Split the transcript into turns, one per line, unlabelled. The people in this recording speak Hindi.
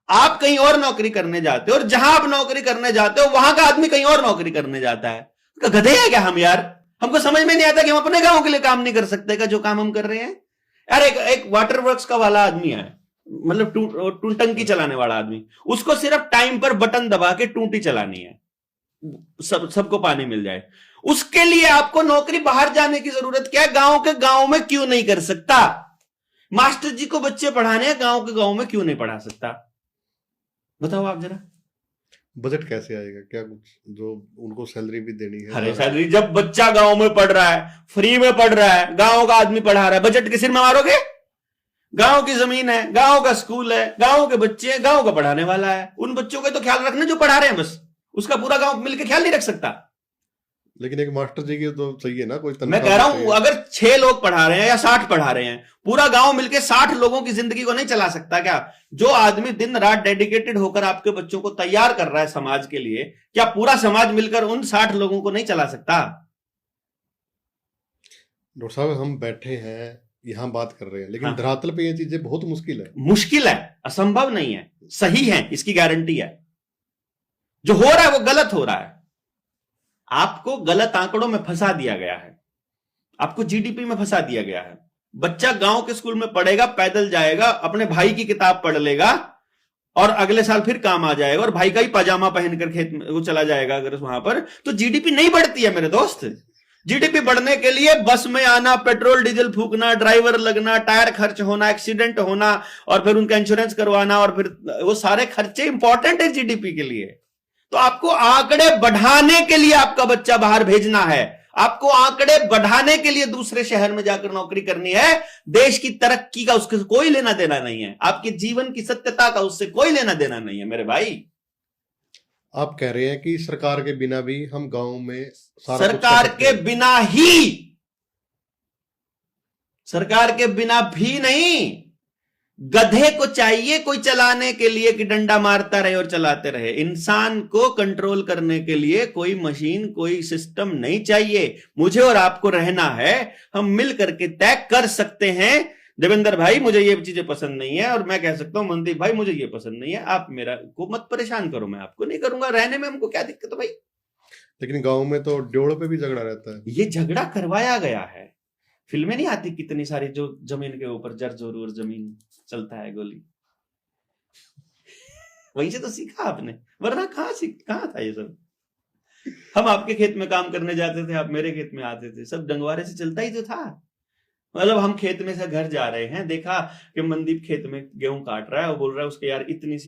आप कहीं और नौकरी करने जाते हो और जहां आप नौकरी करने जाते हो वहां का आदमी कहीं और नौकरी करने जाता है। गधे हैं क्या हम यार? हमको समझ में नहीं आता कि हम अपने गांव के लिए काम नहीं कर सकते का जो काम हम कर रहे हैं। यार एक वाटर वर्क्स का वाला आदमी है, मतलब टंकी चलाने वाला आदमी, उसको सिर्फ टाइम पर बटन दबा के टूटी चलानी है, सबको पानी मिल जाए। उसके लिए आपको नौकरी बाहर जाने की जरूरत क्या है? गांव के गांव में क्यों नहीं कर सकता? मास्टर जी को बच्चे पढ़ाने हैं, गांव के गांव में क्यों नहीं पढ़ा सकता? बताओ आप जरा।
बजट कैसे आएगा? क्या कुछ जो उनको सैलरी भी देनी है?
अरे सैलरी, जब बच्चा गांव में पढ़ रहा है, फ्री में पढ़ रहा है, गांव का आदमी पढ़ा रहा है, बजट के सिर में मारोगे? गांव की जमीन है, गांव का स्कूल है, गांव के बच्चे हैं, गांव का पढ़ाने वाला है, उन बच्चों का तो ख्याल रखना जो पढ़ा रहे हैं, बस उसका पूरा गांव मिलकर ख्याल नहीं रख सकता।
लेकिन एक मास्टर जी की तो चाहिए ना कोई
मैं कह रहा हूं अगर 6 लोग पढ़ा रहे हैं या 60 पढ़ा रहे हैं, पूरा गांव मिलकर 60 लोगों की जिंदगी को नहीं चला सकता क्या? जो आदमी दिन रात डेडिकेटेड होकर आपके बच्चों को तैयार कर रहा है समाज के लिए, क्या पूरा समाज मिलकर उन 60 लोगों को नहीं चला सकता?
डॉक्टर साहब हम बैठे हैं यहां बात कर रहे हैं, लेकिन
हाँ।
धरातल पे ये चीजें बहुत मुश्किल है।
मुश्किल है, असंभव नहीं है, सही है, इसकी गारंटी है। जो हो रहा है वो गलत हो रहा है। आपको गलत आंकड़ों में फंसा दिया गया है, आपको जीडीपी में फंसा दिया गया है। बच्चा गांव के स्कूल में पढ़ेगा, पैदल जाएगा, अपने भाई की किताब पढ़ लेगा और अगले साल फिर काम आ जाएगा और भाई का ही पजामा पहनकर खेत में वो चला जाएगा अगर वहां पर, तो जीडीपी नहीं बढ़ती है मेरे दोस्त। जीडीपी बढ़ने के लिए बस में आना, पेट्रोल डीजल फूकना, ड्राइवर लगना, टायर खर्च होना, एक्सीडेंट होना और फिर उनका इंश्योरेंस करवाना और फिर वो सारे खर्चे इंपॉर्टेंट है जीडीपी के लिए। तो आपको आंकड़े बढ़ाने के लिए आपका बच्चा बाहर भेजना है, आपको आंकड़े बढ़ाने के लिए दूसरे शहर में जाकर नौकरी करनी है। देश की तरक्की का उसके कोई लेना देना नहीं है, आपके जीवन की सत्यता का उससे कोई लेना देना नहीं है मेरे भाई।
आप कह रहे हैं कि सरकार के बिना भी हम गांव में सारा
सरकार के बिना ही, सरकार के बिना भी नहीं, गधे को चाहिए कोई चलाने के लिए कि डंडा मारता रहे और चलाते रहे। इंसान को कंट्रोल करने के लिए कोई मशीन, कोई सिस्टम नहीं चाहिए। मुझे और आपको रहना है, हम मिल करके तय कर सकते हैं। देवेंद्र भाई मुझे ये चीजें पसंद नहीं है और मैं कह सकता हूं मनदीप भाई मुझे ये पसंद नहीं है, आप मेरा को मत परेशान करो, मैं आपको नहीं करूंगा। रहने में हमको क्या दिक्कत है भाई?
लेकिन गांव में तो ड्योड़ पे भी झगड़ा रहता है।
ये झगड़ा करवाया गया है। फिल्में नहीं आती कितनी सारी जो जमीन के ऊपर जर जोरू और जमीन चलता है गोली, वहीं से तो सीखा आपने, वरना कहां था ये सब? हम आपके खेत में काम करने जाते थे, आप मेरे खेत में आते थे, सब डंगवारे से चलता ही तो था। मतलब हम खेत में से घर जा रहे हैं, देखा कि मनदीप खेत में गेहूं काट रहा है और बोल रहा है उसके यार इतनी सी